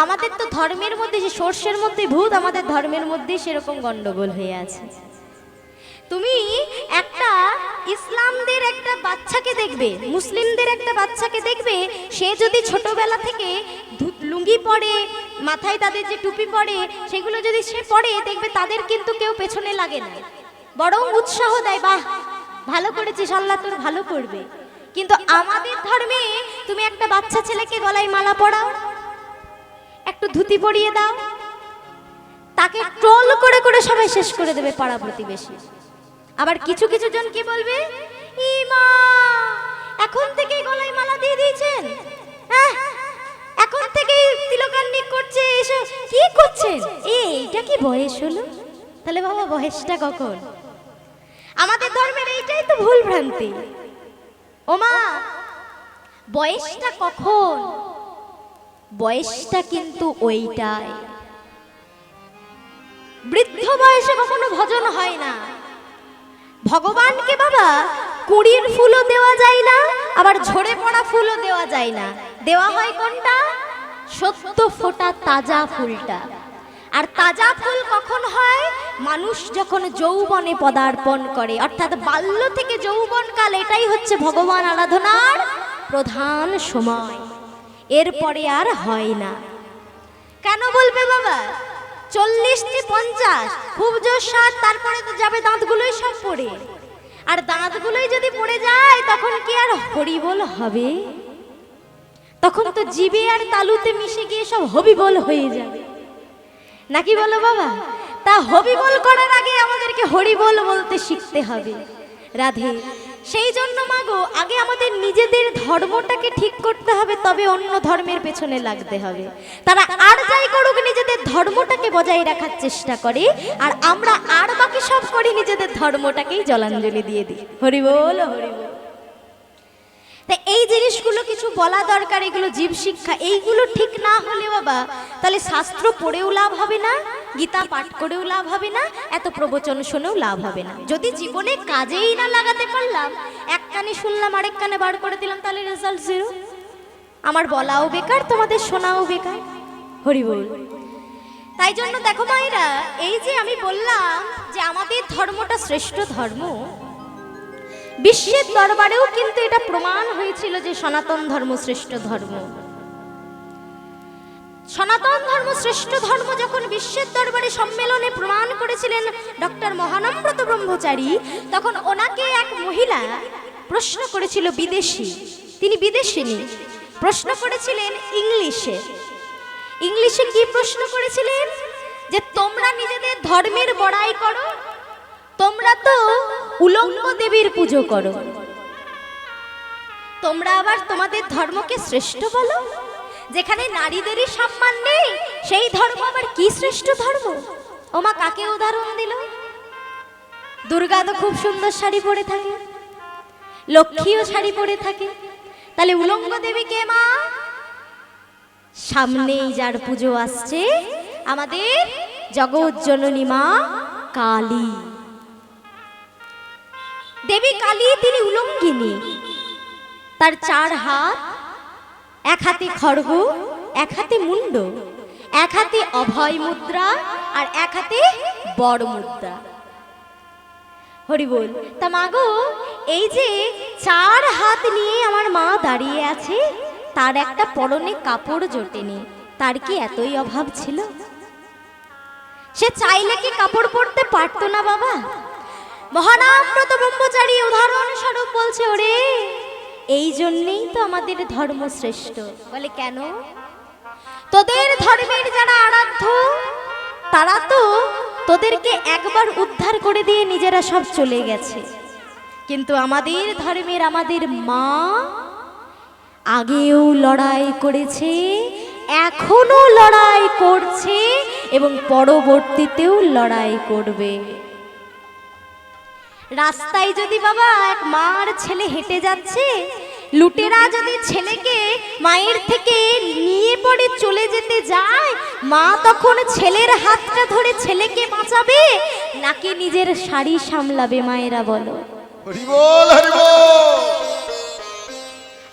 আমাদের তো ধর্মের মধ্যে যে সর্ষের মধ্যে ভূত, আমাদের ধর্মের মধ্যে সেরকম গন্ডগোল হয়ে আছে। তুমি একটা ইসলামদের একটা বাচ্চাকে দেখবে, মুসলিমদের একটা বাচ্চাকে দেখবে, সে যদি ছোটবেলা থেকে লুঙ্গি পরে, মাথায় তাদের যে টুপি পরে, সেগুলো যদি সে পরে, দেখবে তাদের কিন্তু কেউ পেছনে লাগে না, বরং উৎসাহ দেয়, বাহ ভালো করেছিস, আল্লাহ তোর ভালো করবে। কিন্তু আমাদের ধর্মে তুমি একটা বাচ্চা ছেলেকে গলায় মালা পরাও, একটু ধুতি পরিয়ে দাও, তাকে ট্রোল করে করে সবাই শেষ করে দেবে পাড়া প্রতিবেশী। আবার কিছু কিছু জন কি বলবে, ইমা এখন থেকেই গলায় মালা দিয়ে দিয়েছেন, এখন থেকেই তিলকান্নিক করছে, এসব কি করছেন, এইটা কি বয়স হলো? তাহলে বাবা বয়সটা কখন? আমাদের ধর্মের এইটাই তো ভুল ভ্রান্তি। ওমা বয়সটা কখন? বয়সটা কিন্তু ওইটাই, বৃদ্ধ বয়সে কখনো ভজন হয় না। ভগবানকে বাবা কুড়ির ফুলও দেওয়া যায় না, আবার ঝরে পড়া ফুলও দেওয়া যায় না, দেওয়া হয় কোনটা? সত্য ফোটা তাজা ফুলটা। আর তাজা ফুল কখন হয়? মানুষ যখন যৌবনে পদার্পণ করে, অর্থাৎ বাল্য থেকে যৌবনকাল, এটাই হচ্ছে ভগবান আরাধনার প্রধান সময়, এরপরে আর হয় না। কেন বলবে বাবা 40 থেকে 50 খুব জোর 60, তারপরে তো যাবে দাঁতগুলোই সব পড়ে, আর দাঁতগুলোই যদি পড়ে যায় তখন কি আর হরিবোল হবে? তখন তো জিভে আর তালুতে মিশে গিয়ে সব হবিবোল হয়ে যাবে, নাকি বলো বাবা? তা হবিবোল করার আগে আমাদেরকে হরিবোল বলতে শিখতে হবে। রাধে, সেই জন্য মাগো আগে আমাদের নিজেদের ধর্মটাকে ঠিক করতে হবে, তবে অন্য ধর্মের পেছনে লাগতে হবে। তারা আর যাই করুক নিজেদের ধর্মটাকে বজায় রাখার চেষ্টা করে, আর আমরা আর বাকি সব করি নিজেদের ধর্মটাকেই জলাঞ্জলি দিয়ে দিই। হরি বল, হরি বল। তাই এই জিনিসগুলো কিছু বলা দরকার, এগুলো জীব শিক্ষা। এইগুলো ঠিক না হলে বাবা তাহলে শাস্ত্র পড়েও লাভ হবে না, গীতা পাঠ করেও লাভ হবে না, এত প্রবচন শুনেও লাভ হবে না। যদি জীবনে কাজেই না লাগাতে পারলাম, এক কানে শুনলাম আরেক কানে বার করে দিলাম, তাহলে রেজাল্ট জিরো। আমার বলাও বেকার, তোমাদের শোনাও বেকার। হরি বল। তাই জন্য দেখো মায়েরা, এই যে আমি বললাম যে আমাদের ধর্মটা শ্রেষ্ঠ ধর্ম, বিশ্বের দরবারেও কিন্তু এটা প্রমাণ হয়েছিল যে সনাতন ধর্ম শ্রেষ্ঠ ধর্ম। সনাতন ধর্ম শ্রেষ্ঠ ধর্ম যখন বিশ্বের দরবারে সম্মেলনে প্রমাণ করেছিলেন ডক্টর মহানম্রত ব্রহ্মচারী, তখন ওনাকে এক মহিলা প্রশ্ন করেছিল, বিদেশি, তিনি বিদেশিনী, প্রশ্ন করেছিলেন ইংলিশে। ইংলিশে কি প্রশ্ন করেছিলেন? যে তোমরা নিজেদের ধর্মের বড়াই করো, তোমরা তো উলঙ্গ দেবীর পুজো করো, তোমরা আবার তোমাদের ধর্মকে শ্রেষ্ঠ বলো? যেখানে নারীদেরই সম্মান নেই, সেই ধর্ম আবার কি শ্রেষ্ঠ ধর্ম? ওমা কাকে উদাহরণ দিল? দুর্গা তো খুব সুন্দর শাড়ি পরে থাকে, লক্ষ্মীও শাড়ি পরে থাকে, তাহলে উলঙ্গ দেবী কে মা? সামনেই যার পুজো আসছে, আমাদের জগৎ জননী মা কালী। দেবী কালী তিনি উলঙ্গিনী, তার 4 হাত, এক হাতে খড়গ, এক হাতে মুন্ড, এক হাতে অভয় মুদ্রা, আর এক হাতে বড় মুদ্রা। হরি বল। তা মাগো এই যে 4 হাত নিয়ে আমার মা দাঁড়িয়ে আছে, তার একটা পরনে কাপড় জোটেনি, তার কি এতই অভাব ছিল? সে চাইলে কি কাপড় পরতে পারতো না বাবা? মহানম্রত ব্রহ্মচারী উদাহরণ স্বরূপ বলছে, ওরে এই জন্যই তো আমাদের ধর্ম শ্রেষ্ঠ। বলে কেন? তোদের ধর্মের যারা আরাধ্য, তারা তো তোদেরকে একবার উদ্ধার করে দিয়ে নিজেরা সব চলে গেছে, কিন্তু আমাদের ধর্মের আমাদের মা আগেও লড়াই করেছে, এখনো লড়াই করছে, এবং পরবর্তীতেও লড়াই করবে। রাস্তায় যদি বাবা এক মার ছেলে হেঁটে যাচ্ছে, লুটেরা যদি ছেলেকে মায়ের থেকে নিয়ে পড়ে চলে যেতে যায়, মা তখন ছেলের হাতটা ধরে ছেলেকে বাঁচাবে নাকি নিজের শাড়ি সামলাবে? মায়েরা বলো। হরি বল, হরি বল।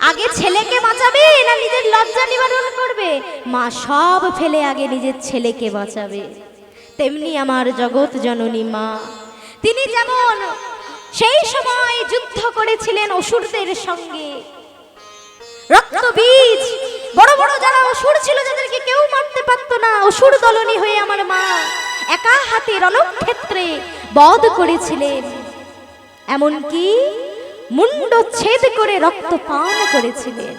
আগে ছেলেকে বাঁচাবে না নিজের লজ্জা নিবারণ করবে? মা সব ফেলে আগে নিজের ছেলেকে বাঁচাবে। তেমনি আমার জগৎ জননী মা, তিনি যেমন সেই সময় যুদ্ধ করেছিলেন অসুরদের সঙ্গে, রক্তবীজ বড় বড় যারা অসুর ছিল, যাদেরকে কেউ মারতে পারতো না, অসুর দলনী হয়ে আমার মা একা হাতে রণক্ষেত্রে বধ করেছিলেন, এমনকি মুন্ড ছেদ করে রক্ত পান করেছিলেন।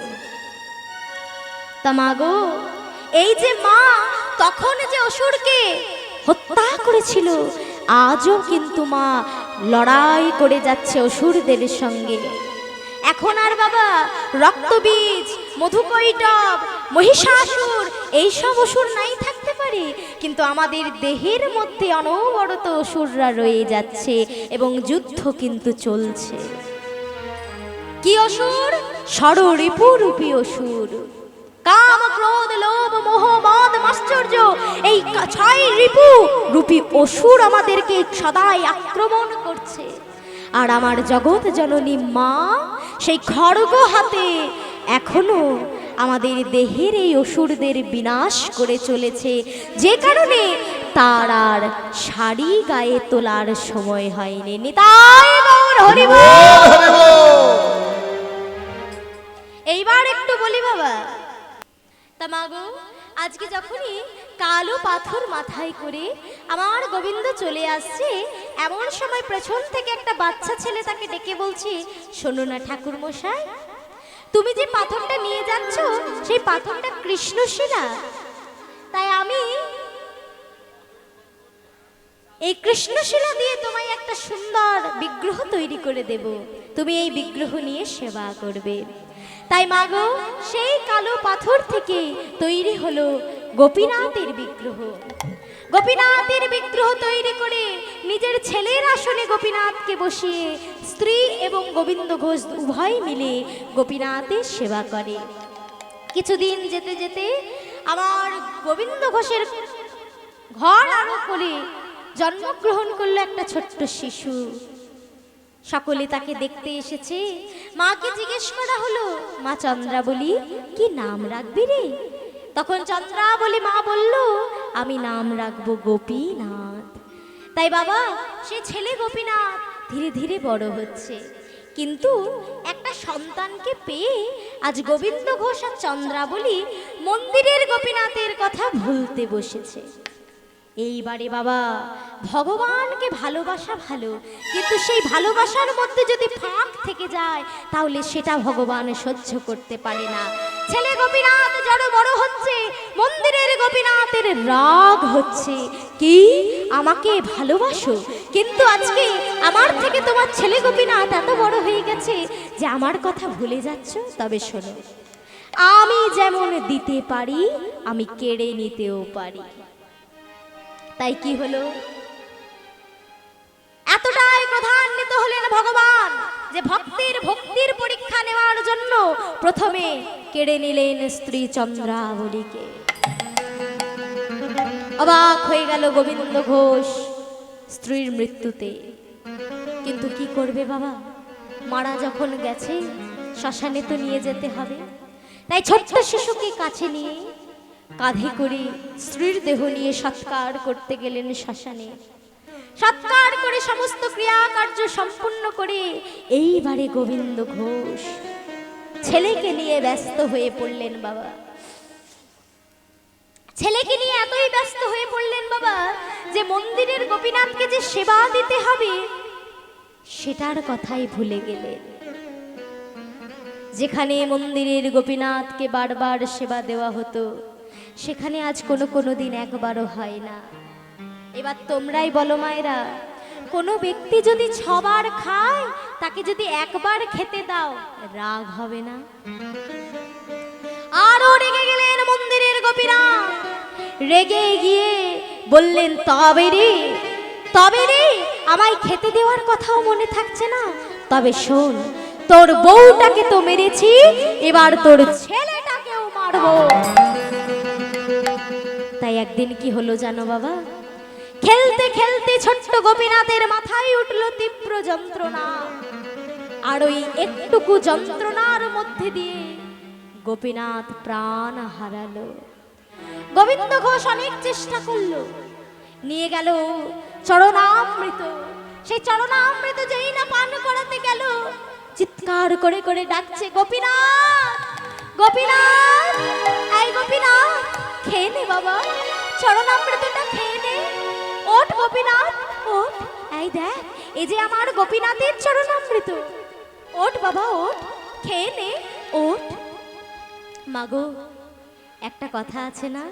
তা মাগো, এই যে মা তখন যে অসুরকে হত্যা করেছিল, আজও কিন্তু মা লড়াই করে যাচ্ছে অসুরদের সঙ্গে। এখন আর বাবা রক্তবীজ, মধুকৈটব, মহিষাসুর এইসব অসুর নাই থাকতে পারে, কিন্তু আমাদের দেহের মধ্যে অনবরত অসুররা রয়ে যাচ্ছে এবং যুদ্ধ কিন্তু চলছে। কি অসুর? ষড়রিপুরূপী অসুর। কাম, ক্রোধ, লোভ, মোহ, মদ, মাশ্চর্য, এই 6 রিপু রূপী অসুর আমাদেরকে সদাই আক্রমণ করছে। আর আমার জগৎ জননী মা সেই খড়গ হাতে এখনো আমাদের দেহের এই অসুরদের বিনাশ করে চলেছে, যে কারণে তার আর শাড়ি গায়ে তোলার সময় হয়নি। নিতাই গৌর হরি বল। এইবার একটু বলি বাবা, তা মাগো, আজকে যখনই কালো পাথর মাথায় করে আমার গোবিন্দ চলে আসছে, এমন সময় পেছন থেকে একটা বাচ্চা ছেলে তাকে ডেকে বলছে, শোনো না ঠাকুর মশাই, তুমি যে পাথরটা নিয়ে যাচ্ছ সেই পাথরটা কৃষ্ণশিলা, তাই আমি এই কৃষ্ণশিলা দিয়ে তোমায় একটা সুন্দর বিগ্রহ তৈরি করে দেব, তুমি এই বিগ্রহ নিয়ে সেবা করবে। তাই মাগো, সেই কালো পাথর থেকে তৈরি হলো গোপীনাথের বিগ্রহ। গোপীনাথের বিগ্রহ তৈরি করে নিজের ছেলের আসনে গোপীনাথকে বসিয়ে স্ত্রী এবং গোবিন্দ ঘোষ উভয় মিলে গোপীনাথের সেবা করে। কিছুদিন যেতে যেতে আমার গোবিন্দ ঘোষের ঘর আরো কোলে জন্মগ্রহণ করলো একটা ছোট্ট শিশু। সকলে তাকে দেখতে এসেছে। মাকে জিজ্ঞেস করা হলো, মা চন্দ্রাবলী, কি নাম রাখবি রে? তখন চন্দ্রাবলী মা বলল, আমি নাম রাখবো গোপীনাথ। তাই বাবা, সে ছেলে গোপীনাথ ধীরে ধীরে বড় হচ্ছে, কিন্তু একটা সন্তানকে পেয়ে আজ গোবিন্দ ঘোষ আর চন্দ্রাবলী মন্দিরের গোপীনাথের কথা ভুলতে বসেছে। এইবারে বাবা, ভগবানকে ভালোবাসা ভালো, কিন্তু সেই ভালোবাসার মধ্যে যদি ফাঁক থেকে যায় তাহলে সেটা ভগবান সহ্য করতে পারে না। ছেলে গোপীনাথ যারা বড় হচ্ছে, মন্দিরের গোপীনাথের রাগ হচ্ছে, কি আমাকে ভালোবাসো, কিন্তু আজকে আমার থেকে তোমার ছেলে গোপীনাথ এত বড় হয়ে গেছে যে আমার কথা ভুলে যাচ্ছ। তবে শোনো, আমি যেমন দিতে পারি আমি কেড়ে নিতেও পারি। তাই কি হলো, এতটাই ক্রোধান্বিত হলেন ভগবান যে ভক্তির পরীক্ষা নেওয়ার জন্য প্রথমে কেড়ে নিলেন স্ত্রী চন্দ্রাবলীকে। অবাক হয়ে গেল গোবিন্দ ঘোষ স্ত্রীর মৃত্যুতে, কিন্তু কি করবে বাবা, মারা যখন গেছে শ্মশানে তো নিয়ে যেতে হবে। তাই ছোট্ট শিশুকে কাছে নিয়ে কাঁধে করে স্ত্রীর দেহ নিয়ে সৎকার করতে গেলেন শ্মশানে। সৎকার করে সমস্ত ক্রিয়াকার্য সম্পূর্ণ করে এইবারে গোবিন্দ ঘোষ ছেলেকে নিয়ে ব্যস্ত হয়ে পড়লেন বাবা। ছেলেকে নিয়ে এতই ব্যস্ত হয়ে পড়লেন বাবা যে মন্দিরের গোপীনাথকে যে সেবা দিতে হবে সেটার কথাই ভুলে গেলেন। যেখানে মন্দিরের গোপীনাথকে বারবার সেবা দেওয়া হতো, সেখানে আজ কোনো দিন একবারও হয় না। এবার তোমরাই বলো মায়েরা, কোনো ব্যক্তি যদি 6 বার খায়, তাকে যদি একবার খেতে দাও, রাগ হবে না? আরো রেগে গেলেন মন্দিরের গোপীনাথ। রেগে গিয়ে বললেন, তবে রে আমায় খেতে দেওয়ার কথাও মনে থাকছে না? তবে শোন, তোর বউটাকে তো মেরেছি, এবার তোর ছেলেটাকেও মারবো। তাই একদিন কি হলো জানো বাবা, খেলতে খেলতে ছোট্ট গোপীনাথের মাথায় উঠল তীব্র যন্ত্রণা। আর ওই একটুকু যন্ত্রণার মধ্যে দিয়ে গোপীনাথ প্রাণ হারালো। গোবিন্দ ঘোষ অনেক চেষ্টা করলো, নিয়ে গেল চরণামৃত। সেই চরণামৃত যেই না পান করাতে গেল, চিৎকার করে করে ডাকছে, গোপীনাথ, গোপীনাথ, এই গোপীনাথ, খেয়ে নে বাবা, চরণামৃতটা খেয়ে নে। ওঠ গোপীনাথ, ওঠ, এই দেখ, এই যে আমার গোপীনাথের চরণামৃত। ওঠ বাবা, ওঠ, খেয়ে নে, ওঠ। মাগো, একটা কথা আছে না,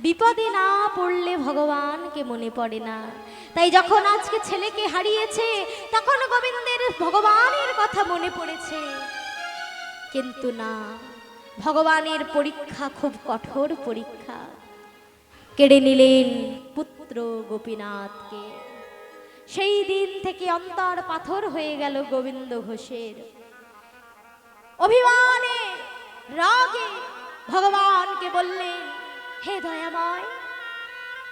বিপদে না পড়লে ভগবানকে মনে পড়ে না। তাই যখন আজকে ছেলেকে হারিয়েছে, তখন গোবিন্দের ভগবানের কথা মনে পড়েছে। কিন্তু না, ভগবানের পরীক্ষা খুব কঠোর পরীক্ষা। কেড়ে নিলেন পুত্র গোপীনাথকে। সেই দিন থেকে অন্তর পাথর হয়ে গেল গোবিন্দ ঘোষের। অভিমানে রাগে ভগবানকে বললেন, হে দয়াময়,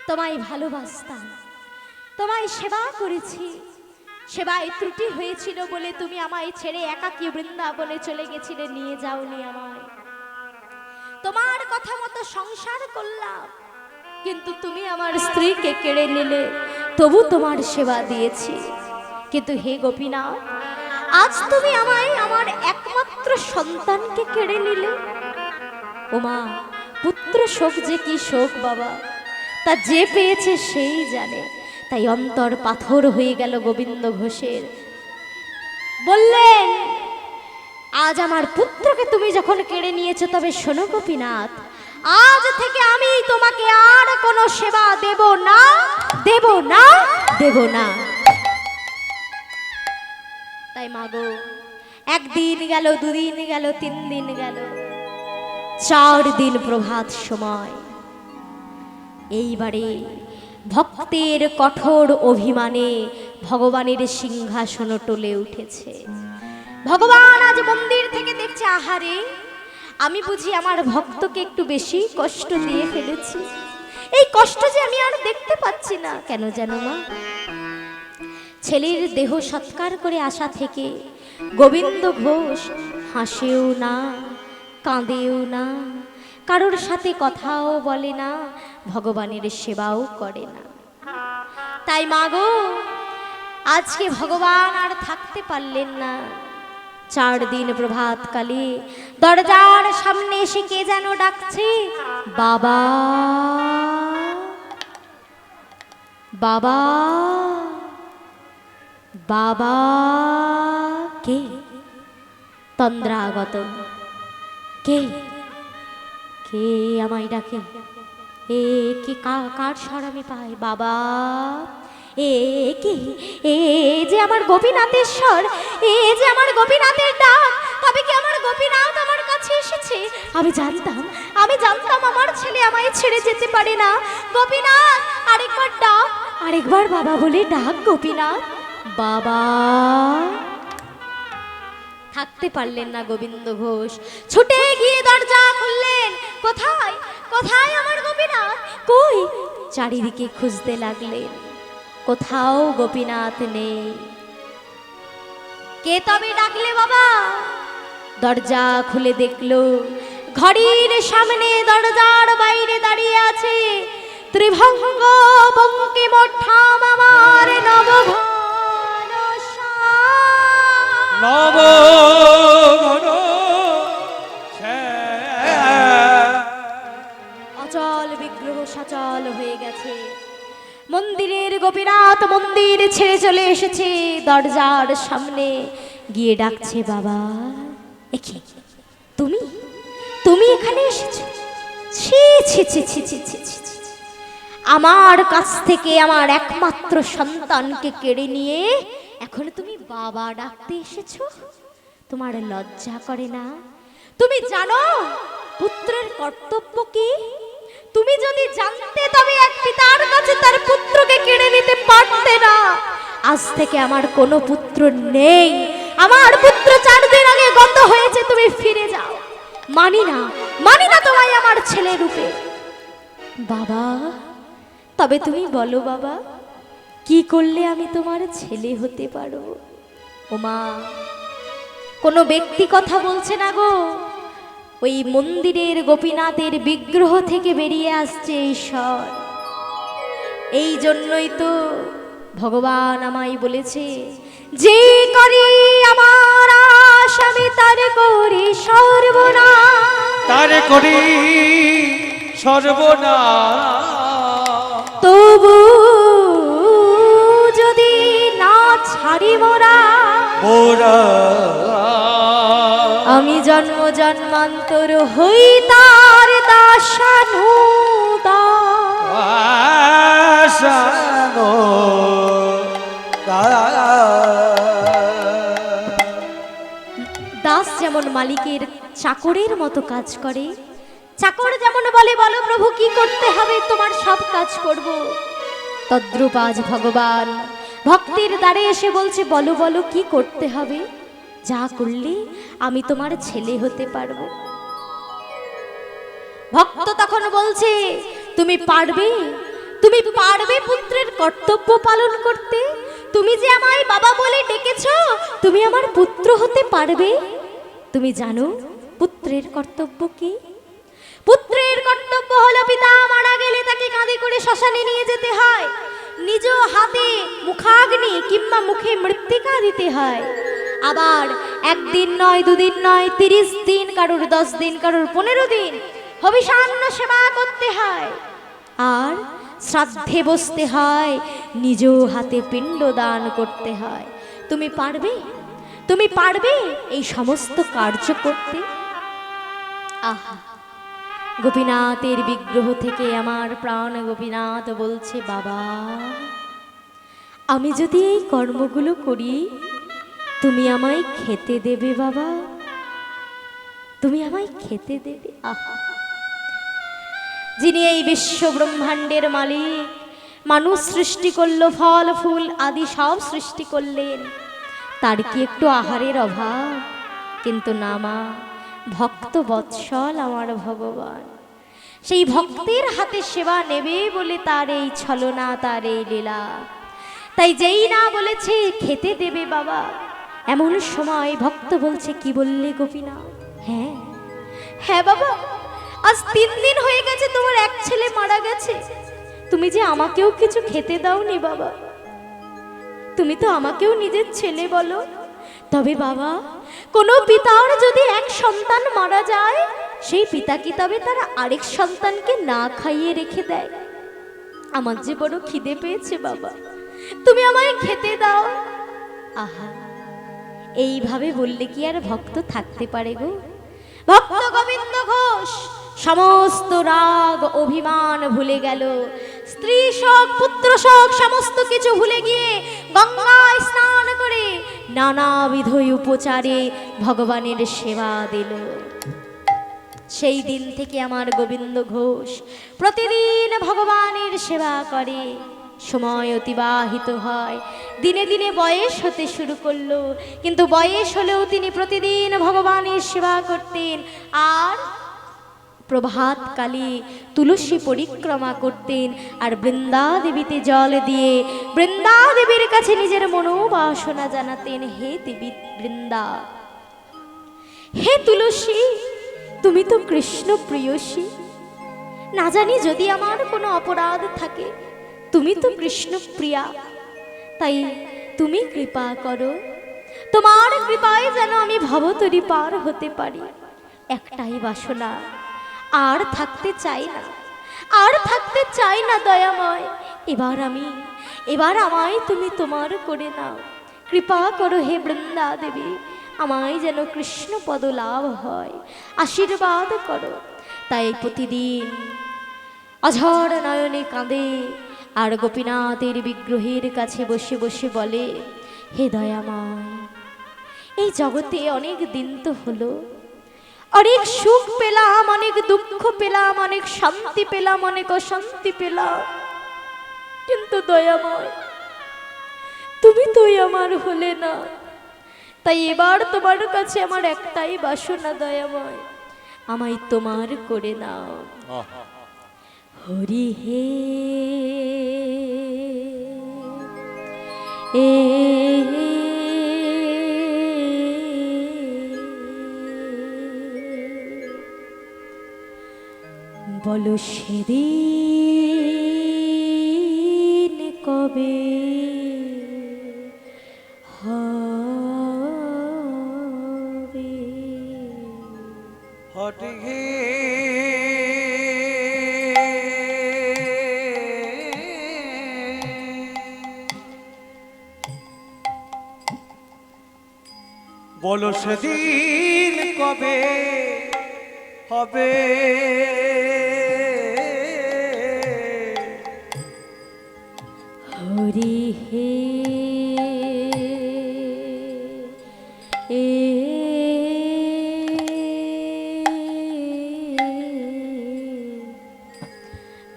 তোমায় ভালোবাসতাম, তোমায় সেবা করেছি, সেবায় ত্রুটি হয়েছিল বলে তুমি আমায় ছেড়ে একাকী বৃন্দাবনে চলে গেছিলে, নিয়ে যাওনি আমায়। তোমার কথা মতো সংসার করলাম, কিন্তু তুমি আমার স্ত্রীকে কেড়ে নিলে, তবু তোমার সেবা দিয়েছি। কিন্তু হে গোপীনাথ, আজ তুমি আমায় আমার একমাত্র সন্তানকে কেড়ে নিলে। ওমা, পুত্র শোক যে কি শোক বাবা, তা যে পেয়েছে সেই জানে। তাই অন্তর পাথর হয়ে গেল গোবিন্দ ঘোষের। বললেন, আজ আমার পুত্রকে তুমি যখন কেড়ে নিয়েছো, তবে শোনো গোপীনাথ, আজ থেকে আমি তোমাকে আর কোনো সেবা দেব না, দেব না, দেব না। তাই মাগো, একদিন গেল, দুদিন গেল, 3 দিন গেল, 4 দিন প্রভাত সময়। এইবারে ভক্তের কঠোর অভিমানে ভগবানের সিংহাসন টলে উঠেছে। ভগবান আজ মন্দির থেকে দেখছে, আহারে, আমি বুঝি আমার ভক্তকে একটু বেশি কষ্ট দিয়ে ফেলেছি। এই কষ্ট যে আমি আর দেখতে পাচ্ছি না। কেন জানো মা? ছেলের দেহ সৎকার করে আসা থেকে গোবিন্দ ঘোষ হাসেও না, কাঁদেও না, কারোর সাথে কথাও বলে না, ভগবানের সেবাও করে না। তাই মাগো, আজকে ভগবান আর থাকতে পারলেন না। 4 দিন প্রভাতকালে দরজার সামনে এসে কে যেন ডাকছে, বাবা, বাবা, বাবা। কে? তন্দ্রাগত। কে? কে আমায় ডাকে? এ কি কার স্বর আমি পাই? বাবা, এ কি? এ যে আমার গোপীনাথের স্বর, এ যে আমার গোপীনাথের ডাক। তবে কি আমার গোপীনাথ আমার কাছে এসেছে? আমি জানতাম আমার ছেলে আমায় ছেড়ে যেতে পারে না। গোপীনাথ, আরেকবার ডাক, আরেকবার বাবা বলে ডাক, গোপীনাথ, বাবা। থাকতে পারলেন না গোবিন্দ ঘোষ, ছুটে গিয়ে দরজা খুললেন। কোথায়, কোথায় আমার গোপীনাথ? কই? চারিদিকে খুঁজতে লাগলেন, কোথাও গোপীনাথ নেই। কে তবে ডাকলে বাবা? দরজা খুলে দেখলো, ঘড়ির সামনে দরজার বাইরে দাঁড়িয়ে আছে ত্রিভঙ্গ বঙ্কিমঠাম আমার নবঘন অচল বিগ্রহ সচল হয়ে গেছে। মন্দিরের গোপীনাথ মন্দির ছেড়ে চলে এসেছে, দরজার সামনে গিয়ে ডাকছে, বাবা, একি তুমি, তুমি এখানে এসেছো? ছি ছি ছি ছি ছি ছি ছি, আমার কাছ থেকে আমার একমাত্র সন্তানকে কেড়ে নিয়ে এখন তুমি বাবা ডাকতে এসেছো? তোমার লজ্জা করে না? তুমি জানো পুত্রের কর্তব্য কি? তুমি যদি জানতে, তবে এক পিতার কাছে তার পুত্রকে কেড়ে নিতে পারতে না। আজ থেকে আমার কোনো পুত্র নেই, আমার পুত্র 4 দিন আগে গত হয়েছে, তুমি ফিরে যাও। মানি না, মানি না তোমায় আমার ছেলে রূপে। বাবা, তবে তুমি বলো বাবা, কি করলে আমি তোমার ছেলে হতে পারো? ওমা, কোনো ব্যক্তি কথা বলছে না গো, ওই মন্দিরের গোপীনাথের বিগ্রহ থেকে বেরিয়ে আসছে ঈশ্বর। এই জন্যই তো ভগবান আমায় বলেছে, যে করি আমার আশামি তার করি সর্বনাশ, তার করি সর্বনাশ। তবু যদি না ছাড়ি মোরা, আমি জন্ম জন্মান্তর হই তার দাসানুদাস। দাস যেমন মালিকের চাকরের মতো কাজ করে, চাকর যেমন বলে বলো প্রভু কি করতে হবে, তোমার সব কাজ করব, তদ্রূপ আজ ভগবান ভক্তের দ্বারে এসে বলছে বলো বলো কি করতে হবে, যা করলে আমি তোমার ছেলে হতে পারবো। ভক্ত তখন বলছে তুমি পারবে, তুমি পারবে পুত্রের কর্তব্য পালন করতে, তুমি যে আমায় বাবা বলে ডেকেছো, তুমি আমার পুত্র হতে পারবে? তুমি জানো পুত্রের কর্তব্য কি? পুত্রের কর্তব্য হলো পিতা মারা গেলে তাকে কাঁধে করে শ্মশানে নিয়ে যেতে হয়, নিজ হাতে মুখাগ্নি কিংবা মুখে মৃত্তিকা দিতে হয়, আবার একদিন নয় দুদিন নয় 30 দিন, কারোর 10 দিন, কারোর 15 দিন হবিষান্ন সেবা করতে হয়, আর শ্রাদ্ধে বসতে হয়, নিজ হাতে পিণ্ড দান করতে হয়। তুমি পারবে, তুমি পারবে এই সমস্ত কার্য করতে? আহা, গোপীনাথের বিগ্রহ থেকে আমার প্রাণ গোপীনাথ বলছে বাবা, আমি যদি এই কর্মগুলো করি তুমি আমায় খেতে দেবে বাবা, তুমি আমায় খেতে দেবে। আহা, যিনি এই বিশ্ব ব্রহ্মাণ্ডের মালিক, মানুষ সৃষ্টি করলো, ফল ফুল আদি সব সৃষ্টি করলেন, তার কি একটু আহারের অভাব? কিন্তু না মা, ভক্ত বৎসল আমার ভগবান, সেই ভক্তের হাতে সেবা নেবে বলে তার এই ছলনা, তার এই লীলা। তাই যেই না বলেছে খেতে দেবে বাবা, এমন সময় ভক্ত বলছে কি বললে গোপীনাথ? হ্যাঁ হ্যাঁ বাবা, আজ 3 দিন হয়ে গেছে তোমার এক ছেলে মারা গেছে, তুমি যে আমাকেও কিছু খেতে দাওনি বাবা, তুমি তো আমাকেও নিজের ছেলে বলো। তবে বাবা, কোনো পিতার যদি এক সন্তান মারা যায়, সেই পিতা কি তবে তার আরেক সন্তানকে না খাইয়ে রেখে দেয়? আমার যে বড় খিদে পেয়েছে বাবা, তুমি আমায় খেতে দাও। আহা, এইভাবে বললে কি আর ভক্ত থাকতে পারে গো? ভক্ত গোবিন্দ ঘোষ সমস্ত রাগ অভিমান ভুলে গেল, স্ত্রী শোক পুত্র শোক সমস্ত কিছু ভুলে গিয়ে গঙ্গায় স্নান করে নানাবিধ উপচারে ভগবানের সেবা দিল। সেই দিন থেকে আমার গোবিন্দ ঘোষ প্রতিদিন ভগবানের সেবা করে, সময় অতিবাহিত হয়, দিনে দিনে বয়স হতে শুরু করলো, কিন্তু বয়স হলেও তিনি প্রতিদিন ভগবানের সেবা করতেন, আর প্রভাতকালে তুলসী পরিক্রমা করতেন, আর বৃন্দা দেবীতে জল দিয়ে বৃন্দা দেবীর কাছে নিজের মনোবাসনা জানাতেন, হে দেবী বৃন্দা, হে তুলসী, তুমি তো কৃষ্ণ প্রিয়সী, না জানি যদি আমার কোনো অপরাধ থাকে, তুমি তো কৃষ্ণ প্রিয়া, তাই তুমি কৃপা করো, তোমার কৃপায় যেন আমি ভবতরী পার হতে পারি। একটাই বাসনা, আর থাকতে চাই না, আর থাকতে চাই না দয়াময়, এবার আমায় তুমি তোমার করে নাও, কৃপা করো হে বৃন্দা দেবী, আমায় যেন কৃষ্ণ পদ লাভ হয়, আশীর্বাদ করো। তাই প্রতিদিন অঝর নয়নে কাঁদে, আর গোপীনাথের বিগ্রহের কাছে বসে বসে বলে, হে দয়াময়, এই জগতে অনেক দিন তো হলো, অনেক সুখ পেলাম, অনেক দুঃখ পেলাম, অনেক শান্তি পেলাম, অনেক অশান্তি পেলাম, কিন্তু দয়াময় তুমি তো আমার হলে না, তাই এবার তোমার কাছে আমার একটাই বাসনা দয়াময়, আমায় তোমার করে নাও। হরি হে এ বলো সেদিন কবে হবে? হটে হে বলো সেদিন কবে হবে? হরি হে এ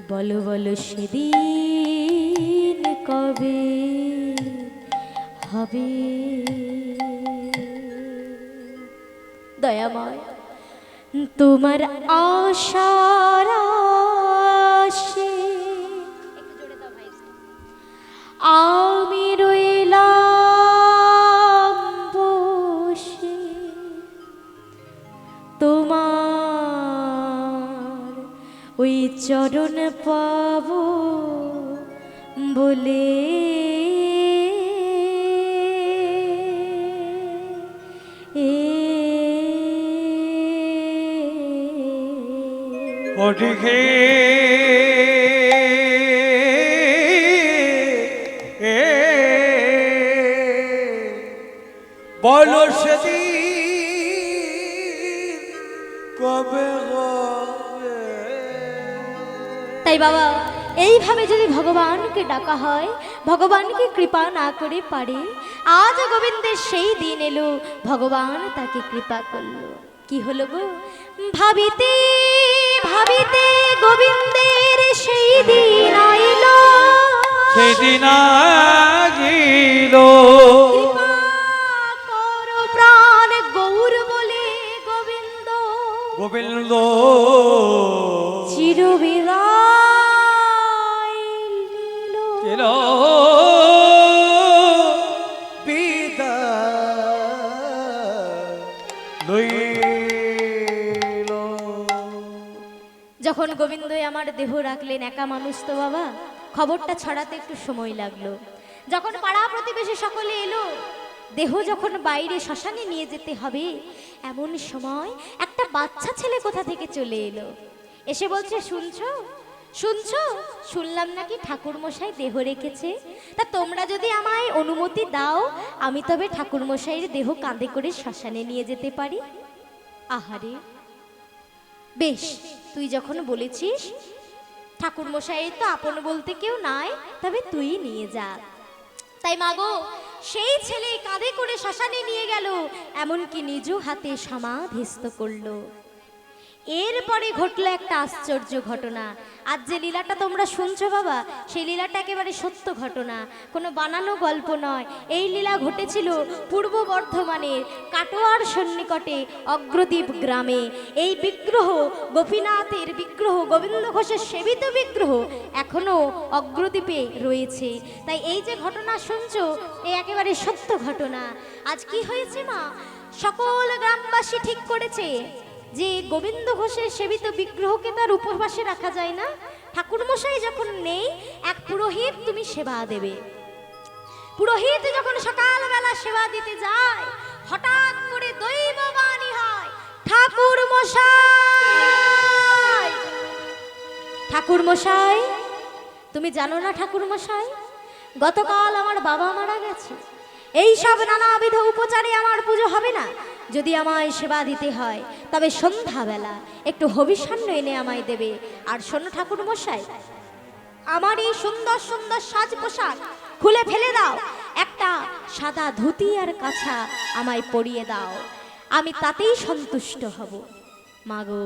বলো বলো সেদিন কবে হবে? দয়াময় তোমার আশার আশে আমি রইলাম বসে, তোমার ওই চরণ পাব বলে হটে হে বলো সেদিন কবে হবে? তাই বাবা, এইভাবে যদি ভগবানকে ডাকা হয়, ভগবানকে কৃপা না করে পারে, আজ গোবিন্দের সেই দিন এলো, ভগবান তাকে কৃপা করলো। কি হলো গো? ভাবিতে ভাবিতে গোবিন্দের সেই দিন আইলো, সেই দিন আগিল। কৃপা করো প্রাণ গৌর বলে গোবিন্দ গোবিন্দ চিরবিদায় নিল। চির বিদায় লইল। যখন গোবিন্দই আমার দেহ রাখলেন, একা মানুষ তো বাবা, খবরটা ছড়াতে একটু সময় লাগলো। যখন পাড়া প্রতিবেশী সকলে এলো, দেহ যখন বাইরে শ্মশানে নিয়ে যেতে হবে, এমন সময় একটা বাচ্চা ছেলে কোথা থেকে চলে এলো, এসে বলছে, শুনছো শুনছো, শুনলাম নাকি ঠাকুর মশাই দেহ রেখেছে, তা তোমরা যদি আমায় অনুমতি দাও, আমি তবে ঠাকুর মশাইয়ের দেহ কাঁধে করে শ্মশানে নিয়ে যেতে পারি। আহারে, বেশ, তুই যখন বলেছিস, ঠাকুর মশাইয়ের তো আপন বলতে কেউ নাই, তবে তুই নিয়ে যা। তাই মাগো, সেই ছেলে কাঁধে করে শ্মশানে নিয়ে গেল, এমনকি নিজ হাতে সমাধিস্থ করলো। এরপরে ঘটলো একটা আশ্চর্য ঘটনা। আজ যে লীলাটা তোমরা শুনছো বাবা, সেই লীলাটা একেবারে সত্য ঘটনা, কোনো বানানো গল্প নয়। এই লীলা ঘটেছিল পূর্ব বর্ধমানের কাটোয়ার সন্নিকটে অগ্রদ্বীপ গ্রামে। এই বিগ্রহ, গোপীনাথের বিগ্রহ, গোবিন্দ ঘোষের সেবিত বিগ্রহ এখনো অগ্রদ্বীপে রয়েছে। তাই এই যে ঘটনা শুনছো, এই একেবারে সত্য ঘটনা। আজ কি হয়েছে মা, সকল গ্রামবাসী ঠিক করেছে যে গোবিন্দ ঘোষের সেবিত বিগ্রহকে তার উপবাসে রাখা যায় না। ঠাকুর মশাই যখন নেই, এক পুরোহিত তুমি সেবা দেবে। পুরোহিত যখন সকালবেলা সেবা দিতে যায়, হঠাৎ করে দৈববাণী হয়, ঠাকুর মশাই, ঠাকুর মশাই, তুমি জানো না ঠাকুর মশাই, গতকাল আমার বাবা মারা গেছে, এই সব নানাবিধ উপচারে আমার পুজো হবে না। যদি আমায় সেবা দিতে হয়, তবে সন্ধ্যাবেলা একটু হবিষান্ন এনে আমায় দেবে। আর শোনো ঠাকুর মশাই, আমার এই সুন্দর সুন্দর সাজ পোশাক খুলে ফেলে দাও, একটা সাদা ধুতি আর কাছা আমায় পরিয়ে দাও, আমি তাতেই সন্তুষ্ট হব। মাগো,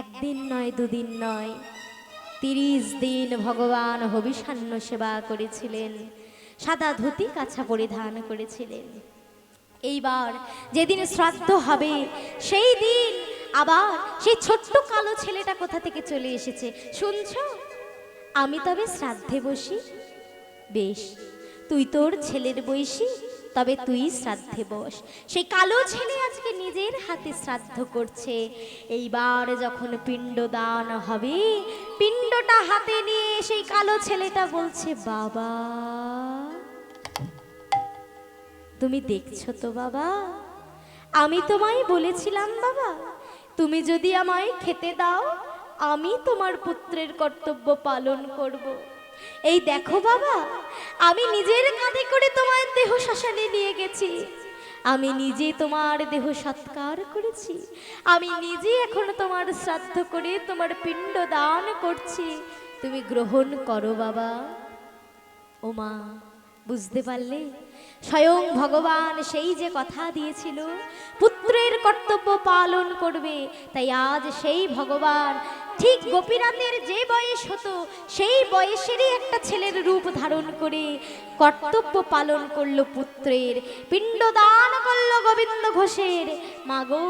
একদিন নয়, দুদিন নয়, 30 দিন ভগবান হবিষান্ন সেবা করেছিলেন, সাদা ধুতি কাছা পরিধান করেছিলেন। এইবার যেদিন শ্রাদ্ধ হবে, সেই দিন আবার সেই ছোট্ট কালো ছেলেটা কোথা থেকে চলে এসেছে, শুনছো? আমি তবে শ্রাদ্ধে বসি। বেশ, তুই তোর ছেলের বয়সী, তবে তুই শ্রাদ্ধে বস। সেই কালো ছেলে আজকে নিজের হাতে শ্রাদ্ধ করছে। এইবার যখন পিণ্ডদান হবে, পিণ্ডটা হাতে নিয়ে সেই কালো ছেলেটা বলছে, বাবা তুমি দেখছো তো বাবা, আমি তোমায় বলেছিলাম বাবা, তুমি যদি আমায় খেতে দাও আমি তোমার পুত্রের কর্তব্য পালন করব। এই দেখো বাবা, আমি নিজের কাঁধে করে তোমার দেহ শ্মশানে নিয়ে গেছি, আমি নিজে তোমার দেহ সৎকার করেছি, আমি নিজে এখন তোমার শ্রাদ্ধ করে তোমার পিণ্ড দান করছি, তুমি গ্রহণ করো বাবা। ও মা, বুঝতে পারলে? স্বয়ং ভগবান সেই যে কথা দিয়েছিল পুত্রের কর্তব্য পালন করবে, তাই আজ সেই ভগবান ঠিক গোপীনাথের যে বয়স হতো সেই বয়সেরই একটা ছেলের রূপ ধারণ করে কর্তব্য পালন করলো, পুত্রের পিণ্ডদান করলো গোবিন্দ ঘোষের। মাগো,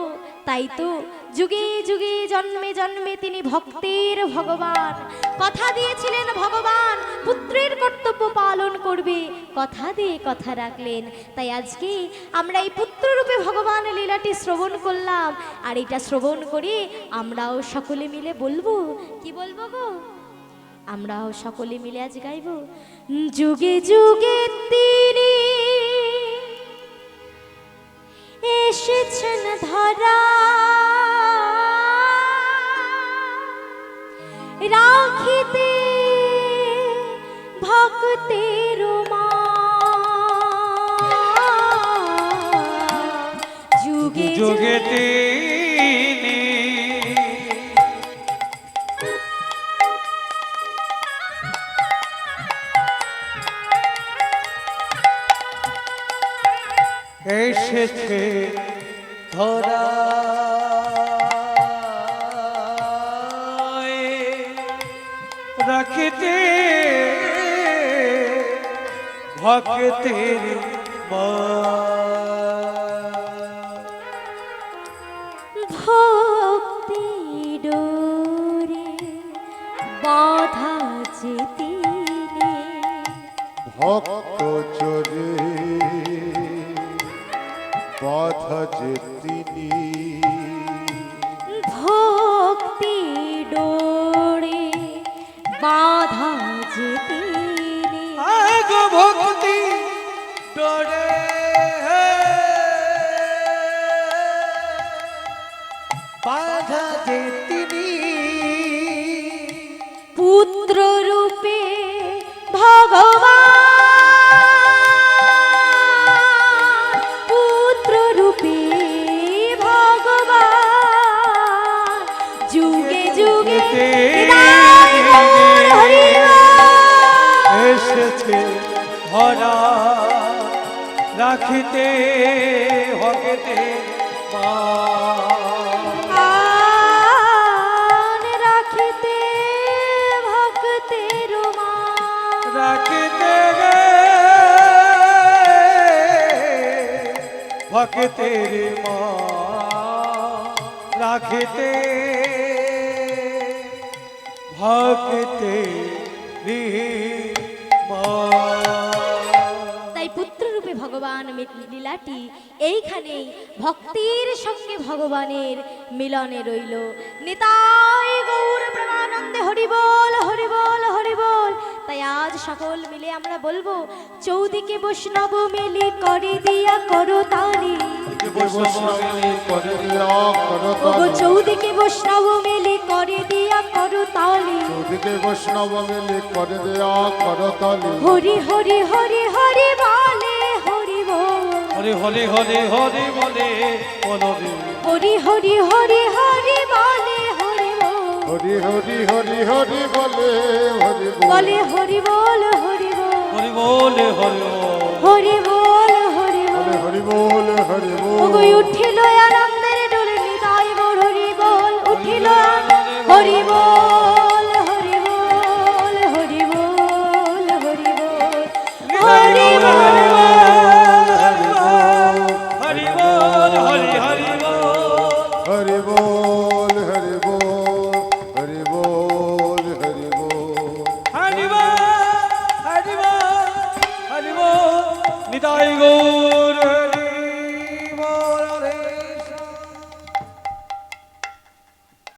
তাই তো যুগে যুগে জন্মে জন্মে তিনি ভক্তের ভগবান, কথা দিয়েছিলেন ভগবান পুত্রের কর্তব্য পালন করবে, কথা দিয়ে কথা রাখলেন। তাই আজকে আমরা এই পুত্ররূপে ভগবান লীলাটি শ্রবণ করলাম, আর এটা শ্রবণ করে আমরাও সকলে মিলে বলবো, কি বলবো গো? আমরাও সকলে মিলে আজ গাইব, যুগে যুগে তিনি এসেছেন ধরা, রাখিতে ভক্তের মা, যুগে যুগে তিনি এসেছে ধরা, রাখিতে ভক্তের মা, ভক্তি ডোরে বাধা যে তিনি, ভক্ত চরে বাধা যে তিনি, ভক্তি ডোরে বাধা যে তিনি, আগো ভক্তি ডরে বাধা যে তিনি, পুত্র রূপে ভগবান, পুত্র রূপে ভগবান, যুগে যুগে হৃদয় মোর হরিবল। এসেছে ধরা, রাখিতে ভক্তে মা, আন রাখিতে ভক্তের মা, রাখিতে ভক্তের মা, রাখিতে ভক্তের মা। তাই পুত্ররূপে ভগবান লীলাটি এইখানেই ভক্তির সঙ্গে ভগবানের মিলনে রইল। নিতাই গৌর প্রেমানন্দে হরিবল হরিবল হরিবল। তাই আজ সকল মিলে আমরা বলবো, চৌদিকে বৈষ্ণব মিলি করে দিয়া করো তালি, ওগো চৌদিকে বৈষ্ণব মিলি করে দিয়া করো তালি, চৌদিকে বৈষ্ণব মিলে করে দেয়া করতালি, হরি হরি হরি হরি বলে হরি বল, হরে হরে হরে হরে বলে বলবে, হরি হরি হরি হরি বলে হরি বল, হরি হরি হরি হরি বলে হরি বলে হরি বল হরি বল, হরি বলে হরে হরি বল হরি বল। হরি বল হরি বল। ওগো উঠিল আরাম